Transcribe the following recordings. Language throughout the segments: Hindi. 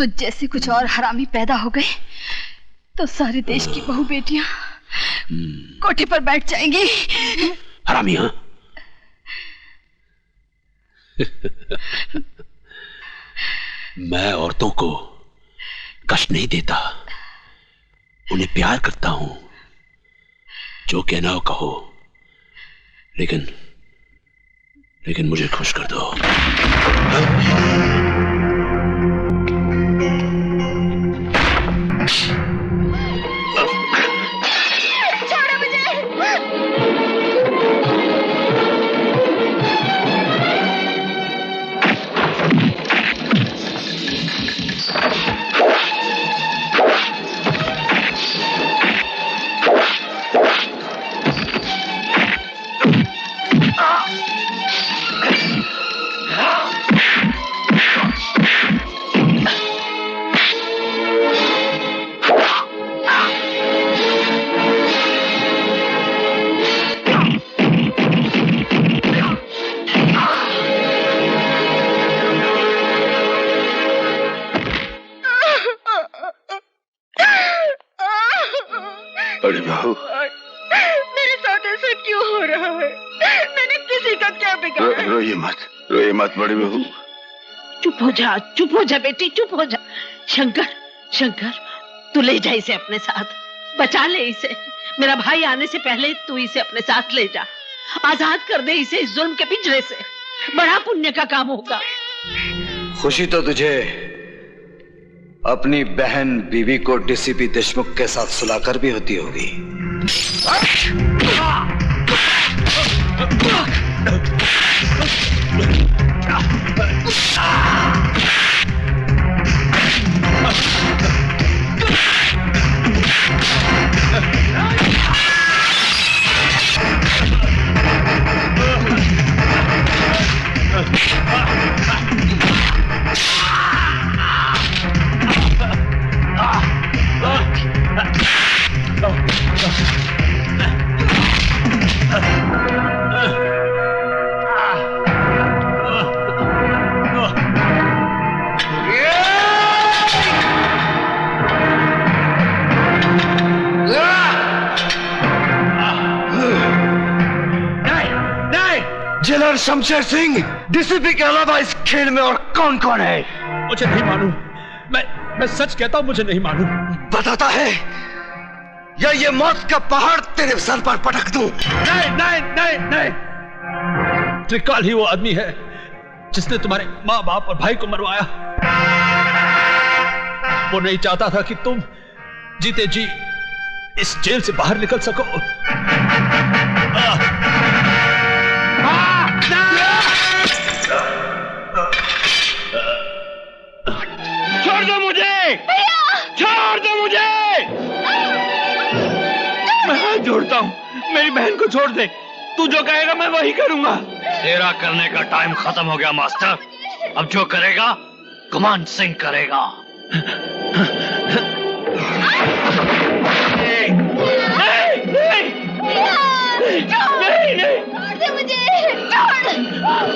तुझ जैसे कुछ और हरामी पैदा हो गए तो सारे देश की बहू बेटियां कोठे पर बैठ जाएंगी। हरामी? हाँ। मैं औरतों को कष्ट नहीं देता, उन्हें प्यार करता हूं। जो कहना हो कहो, लेकिन मुझे खुश कर दो। छोड़ो मुझे। अरे बहू, मेरे साथ ऐसा क्यों हो रहा है? मैंने किसी का क्या बिगाड़ा? रोइए मत बड़ी बहू। चुप हो जा बेटी, चुप हो जा। शंकर, तू ले जा इसे अपने साथ, बचा ले इसे। मेरा भाई आने से पहले तू इसे अपने साथ ले जा, आजाद कर दे इसे इस जुल्म के पिंजरे से। बड़ा पुण्य का काम होगा। खुशी तो तुझे अपनी बहन बीवी को डीसीपी देशमुख के साथ सुलाकर भी होती होगी। जेलर शमशेर सिंह, डीसीपी के अलावा इस खेल में और कौन कौन है? मुझे नहीं मालूम। मैं सच कहता हूं, मुझे नहीं मालूम। बताता है या ये मौत का पहाड़ तेरे सर पर पटक दूं? नहीं। त्रिकाल ही वो आदमी है जिसने तुम्हारे माँ बाप और भाई को मरवाया। वो नहीं चाहता था कि तुम जीते जी इस जेल से बाहर निकल सको। छोड़ दो मुझे, छोड़ दो मुझे। मैं हाथ जोड़ता हूँ, मेरी बहन को छोड़ दे। तू जो कहेगा मैं वही करूंगा। तेरा करने का टाइम खत्म हो गया मास्टर। अब जो करेगा कमांड सिंह करेगा।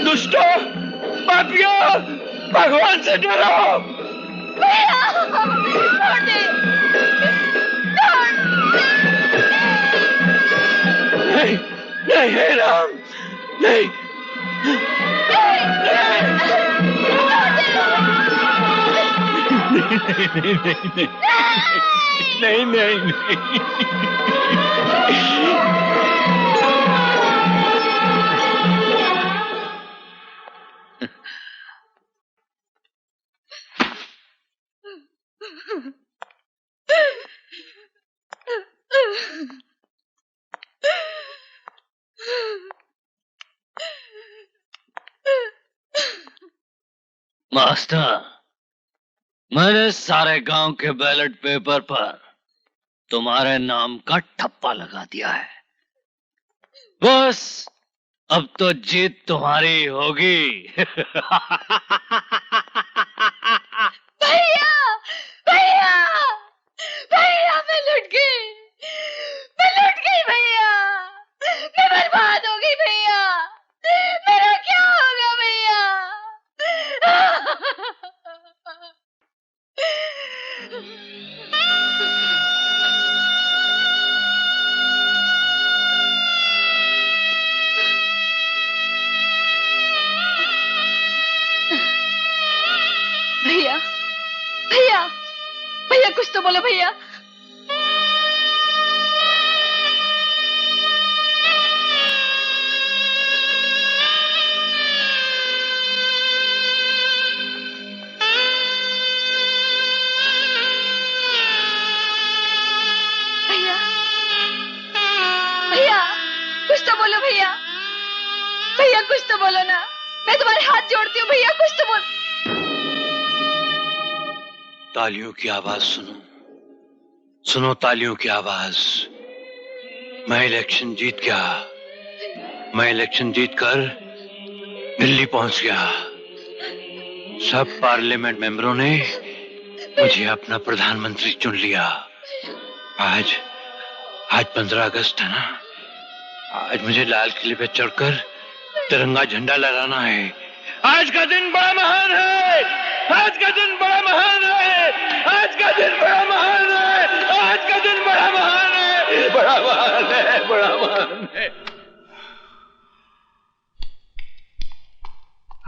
दुष्टों, पापियों, भगवान से डरो। नहीं, हे राम, नहीं। नहीं। मास्टर, मैंने सारे गांव के बैलेट पेपर पर तुम्हारे नाम का ठप्पा लगा दिया है। बस अब तो जीत तुम्हारी होगी। भैया, मैं लुट गई भैया, मैं बर्बाद हो गई भैया, मेरा क्या होगा भैया? बोलो भैया। भैया भैया कुछ तो बोलो भैया। भैया कुछ तो बोलो ना, मैं तुम्हारे हाथ जोड़ती हूँ भैया, कुछ तो बोलो। तालियों की आवाज सुनो, सुनो तालियों की आवाज। मैं इलेक्शन जीत गया, मैं इलेक्शन जीतकर दिल्ली पहुंच गया। सब पार्लियामेंट मेंबरों ने मुझे अपना प्रधानमंत्री चुन लिया। आज 15 अगस्त है ना, आज मुझे लाल किले पे चढ़कर तिरंगा झंडा लहराना है। आज का दिन बड़ा महान है, आज का दिन बड़ा महान है, आज का दिन बड़ा महान है, आज का दिन बड़ा महान है, बड़ा महान है, बड़ा महान है।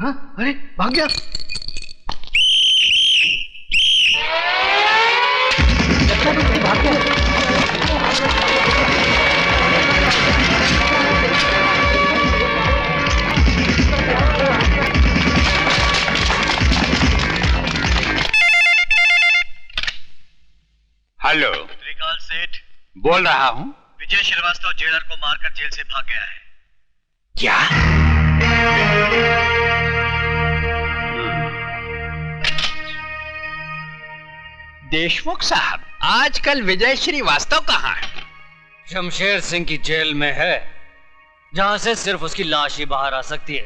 हाँ, अरे भाग गया। भाग गया। हेलो, त्रिकाल सेठ बोल रहा हूँ। विजय श्रीवास्तव जेलर को मारकर जेल से भाग गया है। क्या? देशमुख साहब, आजकल विजय श्रीवास्तव कहाँ है? शमशेर सिंह की जेल में है, जहाँ से सिर्फ उसकी लाश ही बाहर आ सकती है,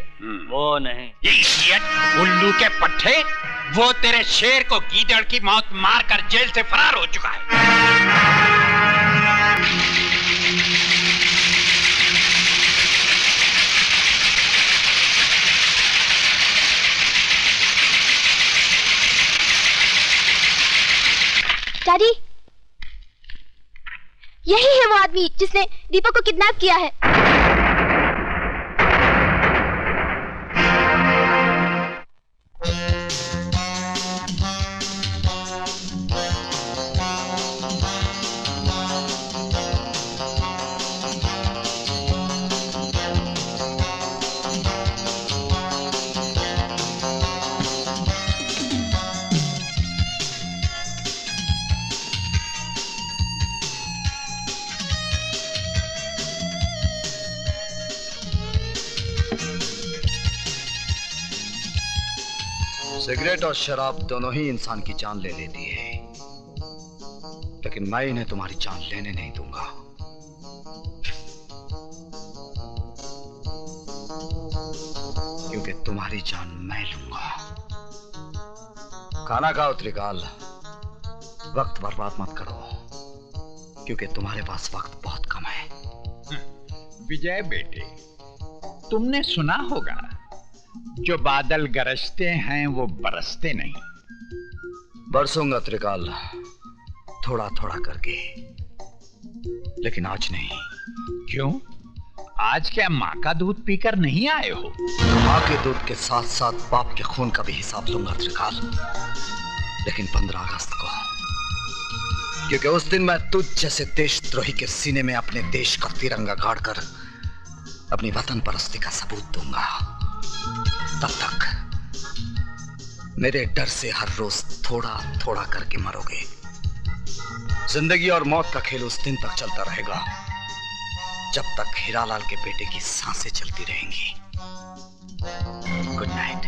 वो नहीं। ये इडियट उल्लू के पट्टे, वो तेरे शेर को गीदड़ की मौत मारकर जेल से फरार हो चुका है। डैडी, यही है वो आदमी जिसने दीपक को किडनैप किया है। सिगरेट और शराब दोनों ही इंसान की जान ले लेती है, लेकिन मैं इन्हें तुम्हारी जान लेने नहीं दूंगा। क्योंकि तुम्हारी जान मैं लूंगा। खाना खाओ त्रिकाल, वक्त बर्बाद मत करो, क्योंकि तुम्हारे पास वक्त बहुत कम है। विजय बेटे, तुमने सुना होगा, जो बादल गरजते हैं वो बरसते नहीं। बरसूंगा त्रिकाल, थोड़ा थोड़ा करके, लेकिन आज नहीं। क्यों? आज क्या माँ का दूध पीकर नहीं आए हो? माँ के दूध के साथ साथ बाप के खून का भी हिसाब लूंगा त्रिकाल, लेकिन 15 अगस्त को, क्योंकि उस दिन मैं तुझ जैसे देशद्रोही के सीने में अपने देश का तिरंगा गाड़कर अपनी वतन परस्ती का सबूत दूंगा। तब तक मेरे डर से हर रोज थोड़ा थोड़ा करके मरोगे। जिंदगी और मौत का खेल उस दिन तक चलता रहेगा जब तक हीरालाल के बेटे की सांसें चलती रहेंगी। Good night.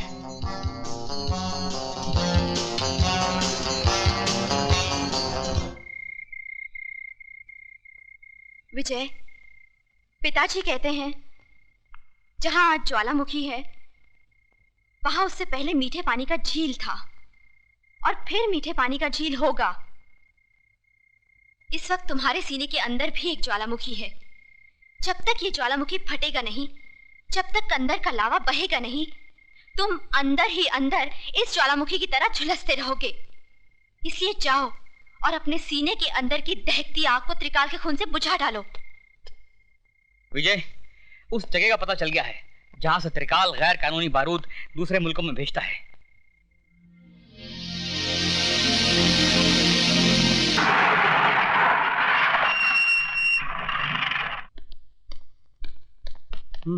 विजय, पिताजी कहते हैं जहां आज ज्वालामुखी है, वहां उससे पहले मीठे पानी का झील था और फिर मीठे पानी का झील होगा। इस वक्त तुम्हारे सीने के अंदर भी एक ज्वालामुखी है। जब तक ये ज्वालामुखी फटेगा नहीं, जब तक अंदर का लावा बहेगा नहीं, तुम अंदर ही अंदर इस ज्वालामुखी की तरह झुलसते रहोगे। इसलिए जाओ और अपने सीने के अंदर की दहकती आग को त्रिकाल के खून से बुझा डालो। विजय, उस जगह का पता चल गया है जहां से त्रिकाल गैर कानूनी बारूद दूसरे मुल्कों में भेजता है। तुम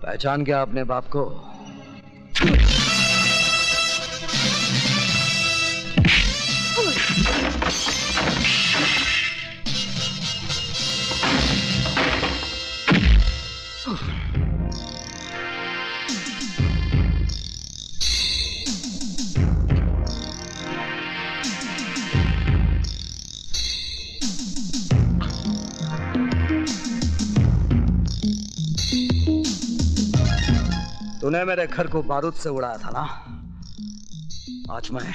पहचान गया अपने बाप को? तूने मेरे घर को बारूद से उड़ाया था ना, आज मैं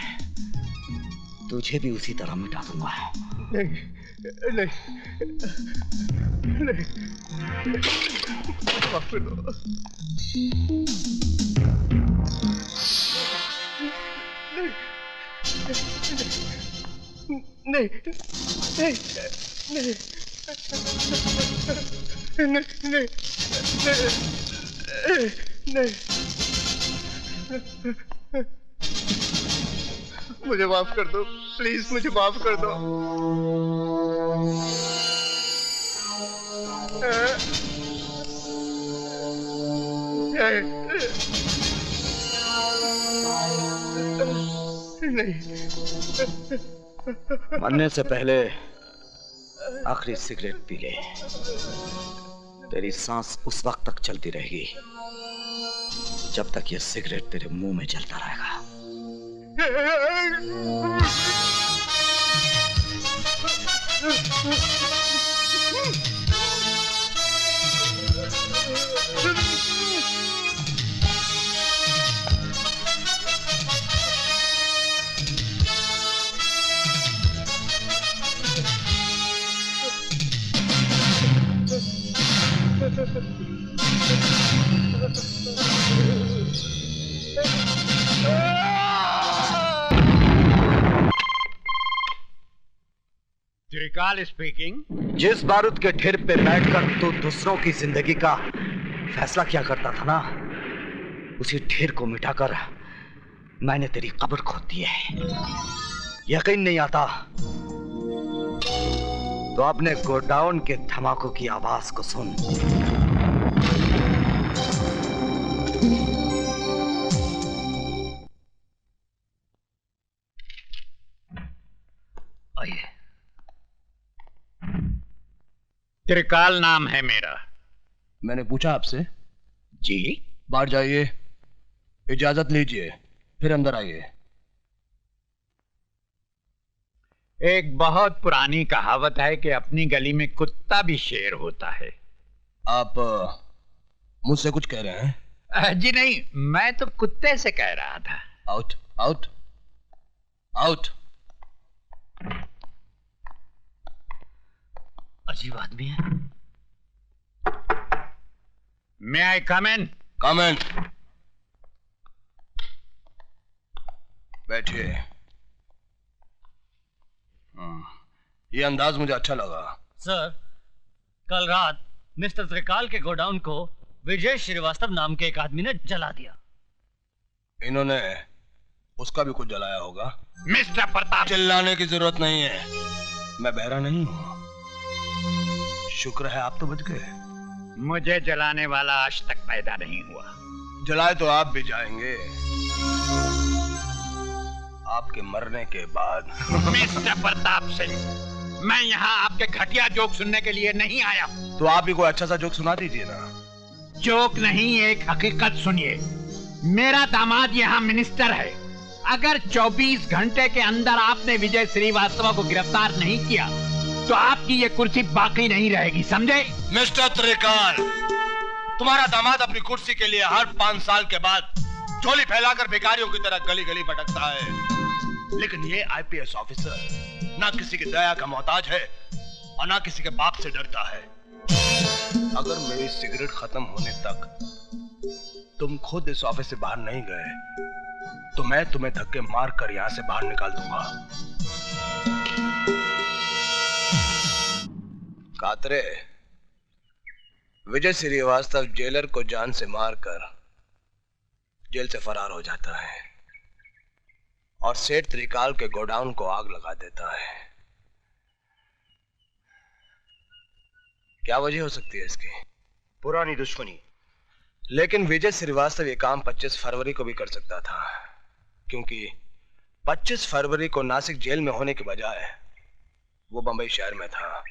तुझे भी उसी तरह मिटा दूंगा। नहीं नहीं नहीं, माफ कर दो। नहीं नहीं नहीं नहीं नहीं नहीं, मुझे माफ कर दो, प्लीज मुझे माफ कर दो। नहीं, मरने से पहले आखिरी सिगरेट पी ले, तेरी सांस उस वक्त तक चलती रहेगी जब तक ये सिगरेट तेरे मुंह में जलता रहेगा। त्रिकाल स्पीकिंग। जिस बारूद के ढेर पे बैठकर तू दूसरों की जिंदगी का फैसला किया करता था ना, उसी ढेर को मिटाकर मैंने तेरी कब्र खोद दी है। यकीन नहीं आता तो अपने गोडाउन के धमाकों की आवाज को सुन। आइए। त्रिकाल नाम है मेरा। मैंने पूछा आपसे? जी। बाहर जाइए, इजाजत लीजिए, फिर अंदर आइए। एक बहुत पुरानी कहावत है कि अपनी गली में कुत्ता भी शेर होता है। आप मुझसे कुछ कह रहे हैं? जी नहीं, मैं तो कुत्ते से कह रहा था। Out out out. अजीब आदमी है। May I come in? Come in। बैठिए। ये अंदाज मुझे अच्छा लगा। सर, कल रात मिस्टर त्रिकाल के गोडाउन को विजय श्रीवास्तव नाम के एक आदमी ने जला दिया। इन्होंने उसका भी कुछ जलाया होगा। मिस्टर प्रताप, चिल्लाने की जरूरत नहीं है, मैं बहरा नहीं हूं। शुक्र है आप तो बच गए। मुझे जलाने वाला आज तक पैदा नहीं हुआ। जलाए तो आप भी जाएंगे, आपके मरने के बाद। मिस्टर प्रताप सिंह, मैं यहाँ आपके घटिया जोक सुनने के लिए नहीं आया हूँ। तो आप भी कोई अच्छा सा जोक सुना दीजिए ना। जोक नहीं, एक हकीकत सुनिए। मेरा दामाद यहाँ मिनिस्टर है। अगर 24 घंटे के अंदर आपने विजय श्रीवास्तव को गिरफ्तार नहीं किया तो आपकी ये कुर्सी बाकी नहीं रहेगी, समझे? मिस्टर त्रिकाल, तुम्हारा दामाद अपनी कुर्सी के लिए हर 5 साल के बाद झोली फैलाकर भिखारियों की तरह गली गली भटकता है, लेकिन ये आईपीएस ऑफिसर ना किसी की दया का मोहताज है और ना किसी के बाप से डरता है। अगर मेरी सिगरेट खत्म होने तक तुम खुद इस ऑफिस से बाहर नहीं गए तो मैं तुम्हें धक्के मार कर यहां से बाहर निकाल दूंगा। कातरे, विजय श्रीवास्तव जेलर को जान से मारकर जेल से फरार हो जाता है और सेठ त्रिकाल के गोडाउन को आग लगा देता है। क्या वजह हो सकती है इसकी? पुरानी दुश्मनी। लेकिन विजय श्रीवास्तव ये काम 25 फरवरी को भी कर सकता था, क्योंकि 25 फरवरी को नासिक जेल में होने के बजाय वो बंबई शहर में था,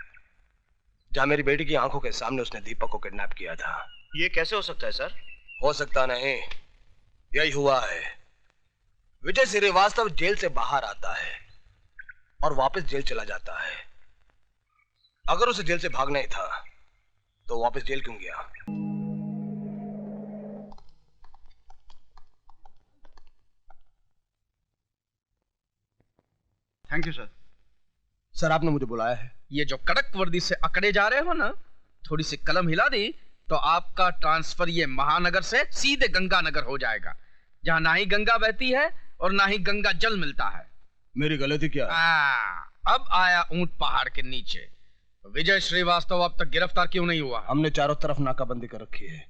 जहां मेरी बेटी की आंखों के सामने उसने दीपक को किडनैप किया था। ये कैसे हो सकता है सर? हो सकता नहीं, यही हुआ है। विजय श्रीवास्तव जेल से बाहर आता है और वापस जेल चला जाता है। अगर उसे जेल से भागना ही था तो वापस जेल क्यों गया? Thank you sir. सर, आपने मुझे बुलाया है। ये जो कड़क वर्दी से अकड़े जा रहे हो ना, थोड़ी सी कलम हिला दी तो आपका ट्रांसफर ये महानगर से सीधे गंगानगर हो जाएगा, जहां ना ही गंगा बहती है और ना ही गंगा जल मिलता है। मेरी गलती क्या है? अब आया ऊंट पहाड़ के नीचे। विजय श्रीवास्तव अब तक गिरफ्तार क्यों नहीं हुआ? हमने चारों तरफ नाकाबंदी कर रखी है,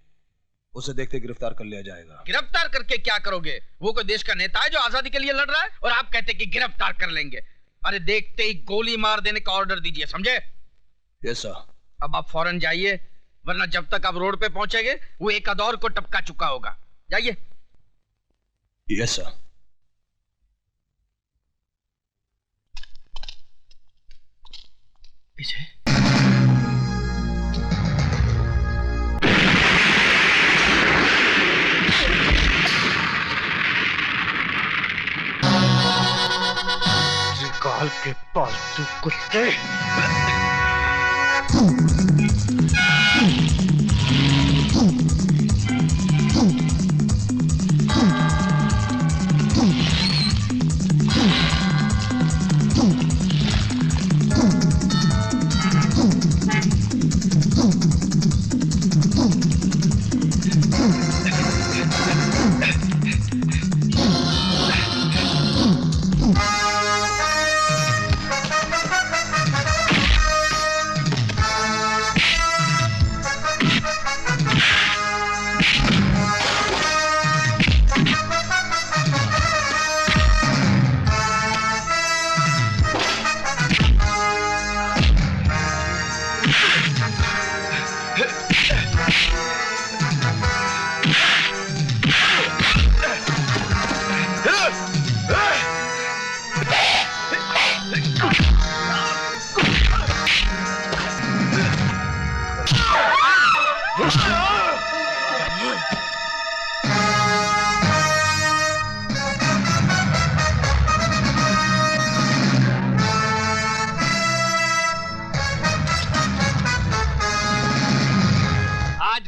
उसे देखते गिरफ्तार कर लिया जाएगा। गिरफ्तार करके क्या करोगे? वो कोई देश का नेता है जो आजादी के लिए लड़ रहा है और आप कहते कि गिरफ्तार कर लेंगे? अरे देखते ही गोली मार देने का ऑर्डर दीजिए, समझे? Yes sir. अब आप फौरन जाइए, वरना जब तक आप रोड पे पहुंचेंगे वो एक अदौर को टपका चुका होगा। जाइए। Yes sir. पीछे त्रिकाल के पालतू कुत्ते।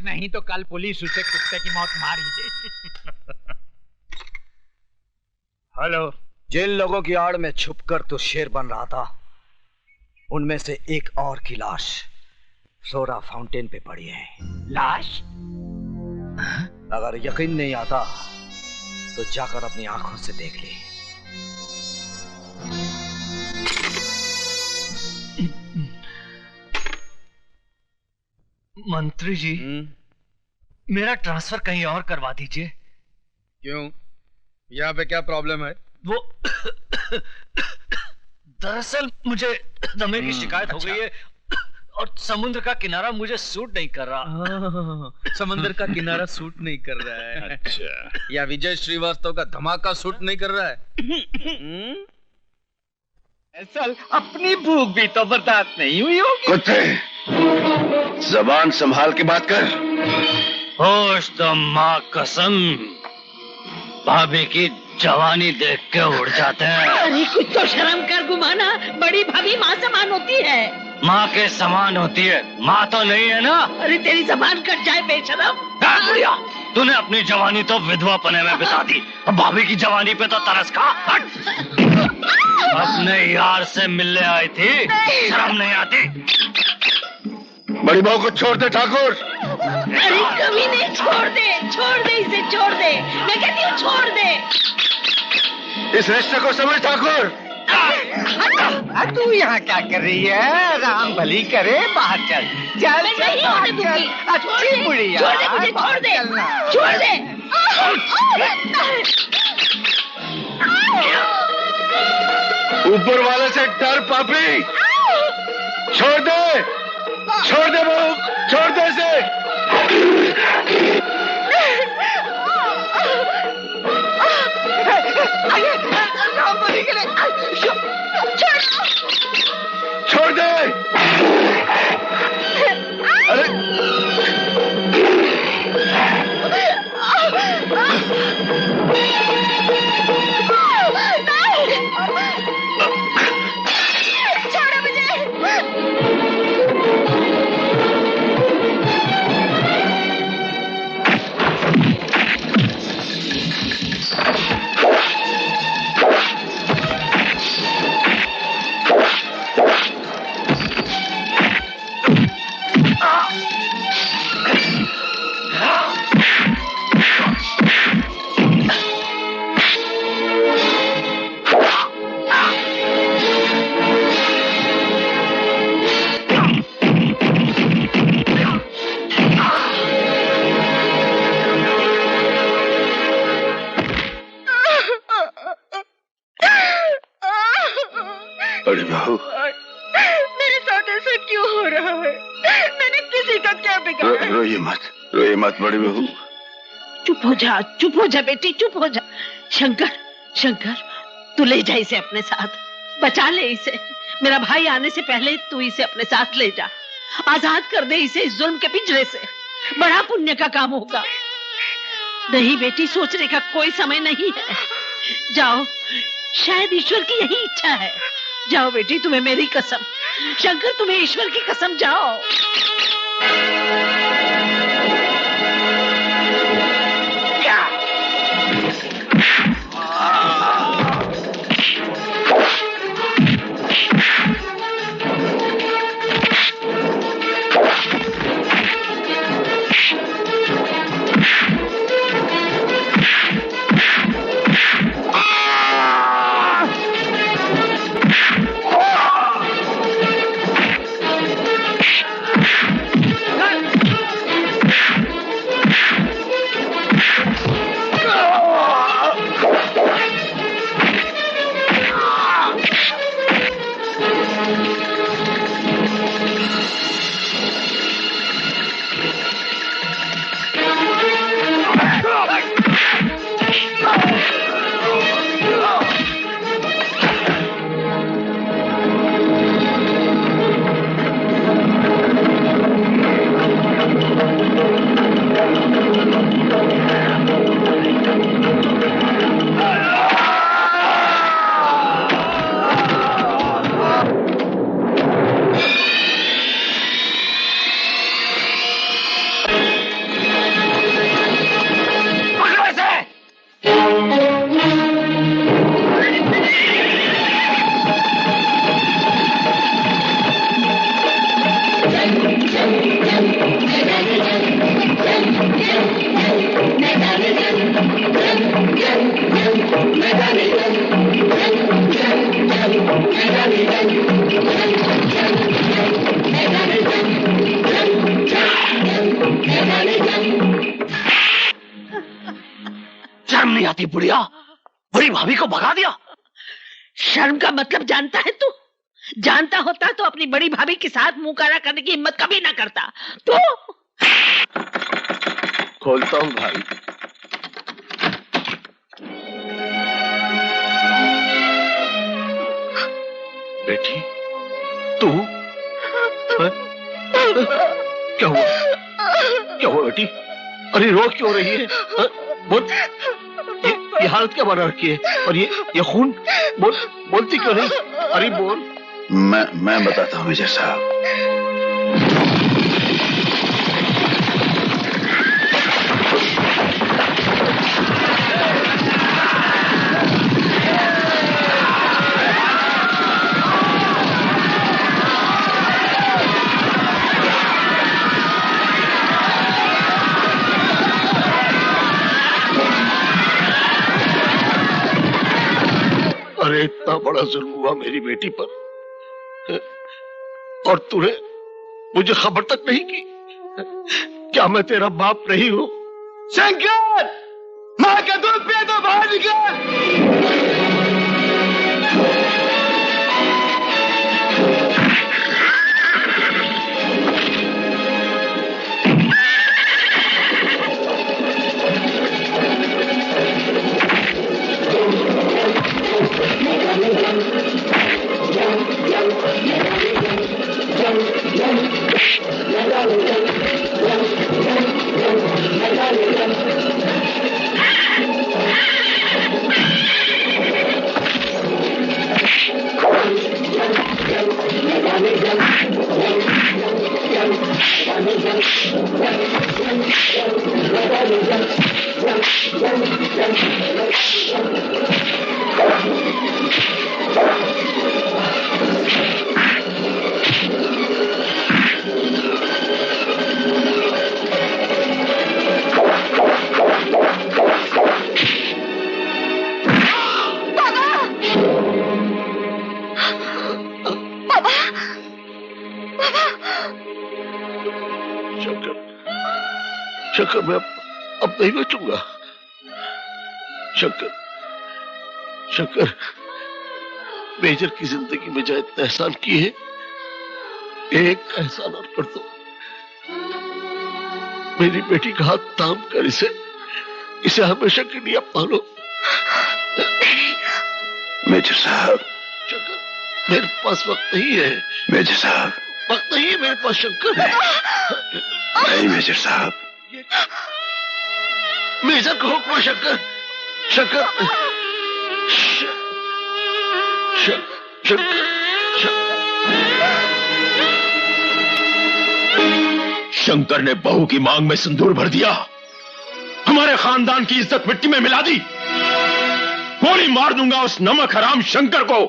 नहीं तो कल पुलिस उसे कुत्ते की मौत मार ही दे। हेलो। जिन लोगों की आड़ में छुपकर तो शेर बन रहा था, उनमें से एक और की लाश फ्लोरा फाउंटेन पे पड़ी है। लाश? अगर यकीन नहीं आता तो जाकर अपनी आंखों से देख ले। मंत्री जी, मेरा ट्रांसफर कहीं और करवा दीजिए। क्यों? यहाँ पे क्या प्रॉब्लम है? वो दरअसल मुझे दमे की शिकायत हो गई है और समुद्र का किनारा मुझे सूट नहीं कर रहा। समुद्र का किनारा सूट नहीं कर रहा है? अच्छा। या विजय श्रीवास्तव का धमाका सूट नहीं कर रहा है? असल अपनी भूख भी तो बर्दाश्त नहीं हुई होगी। कुत्ते, जबान संभाल के बात कर। होश तो माँ कसम, भाभी की जवानी देख के उड़ जाते हैं। अरे कुछ तो शर्म कर गुमाना, बड़ी भाभी माँ समान होती है। माँ के समान होती है, माँ तो नहीं है ना। अरे तेरी जबान कट जाए बेशरम। बुढ़िया, तूने अपनी जवानी तो विधवा पने में बिता दी, अब भाभी की जवानी पे तो तरस खा। अपने यार से मिलने आई थी, शर्म नहीं आती? बड़ी बहू को छोड़ दे ठाकुर। अरे कभी नहीं, छोड़ दे इसे, छोड़ दे। मैं कहती हूँ छोड़ दे। इस रिश्ते को समझ ठाकुर, तू यहाँ क्या कर रही है? राम भली करे, बाहर चल। चल मैं चल नहीं बाहर होने चल। दूंगी। अच्छी बुढ़िया, छोड़ दे मुझे, छोड़ बाहर दे, चलना। छोड़ दे। ऊपर वाले से डर पापी। छोड़ दे, छोड़ दे बहू, छोड़ दे इसे। छोड़ दे। अरे छोड़ो मुझे। बड़ी बहू, मेरे साथ ऐसा क्यों हो रहा है? मैंने किसी का क्या बिगाड़ा? रोइए मत बड़ी बहू। चुप हो जा, चुप हो जा बेटी, चुप हो जा। शंकर, शंकर, तू ले जा इसे अपने साथ, बचा ले इसे। मेरा भाई आने से पहले तू इसे अपने साथ ले जा, आजाद कर दे इसे इस जुल्म के पिंजरे से। बड़ा पुण्य का काम होगा। नहीं बेटी, सोचने का कोई समय नहीं है। जाओ, शायद ईश्वर की यही इच्छा है। जाओ बेटी, तुम्हें मेरी कसम। शंकर, तुम्हें ईश्वर की कसम, जाओ। शर्म नहीं आती बुढ़िया? बड़ी भाभी को भगा दिया। शर्म का मतलब जानता है तू? जानता होता तो अपनी बड़ी भाभी के साथ मुंह काला करने की हिम्मत कभी ना करता। तो खोलता हूँ भाई। बेटी, तू? क्या हुआ? क्या हुआ बेटी? अरे रो क्यों रही है? बोल, ये हालत क्या बना रखी है? और ये खून? बोलती क्यों नहीं? अरे बोल। मैं बताता हूँ विजय साहब। अरे इतना बड़ा जुल्म हुआ मेरी बेटी पर, और तूने मुझे खबर तक नहीं की। क्या मैं तेरा बाप नहीं हूं? शंकर, मां का दूध पिए तो बाहर निकल। शंकर, मैं अब नहीं बचूंगा। शंकर, शंकर, मेजर की जिंदगी में जो इतने एहसान किए, एक एहसान और कर दो। मेरी बेटी का हाथ थाम कर इसे हमेशा के लिए अपना लो। मेजर साहब। शंकर, मेरे पास वक्त नहीं है। मेजर साहब, वक्त नहीं है मेरे पास। शंकर, नहीं मेजर साहब। मेजर को हुक्म। शंकर, शंकर, शंकर, शंकर ने बहू की मांग में सिंदूर भर दिया, हमारे खानदान की इज्जत मिट्टी में मिला दी। गोली मार दूंगा उस नमक हराम शंकर को।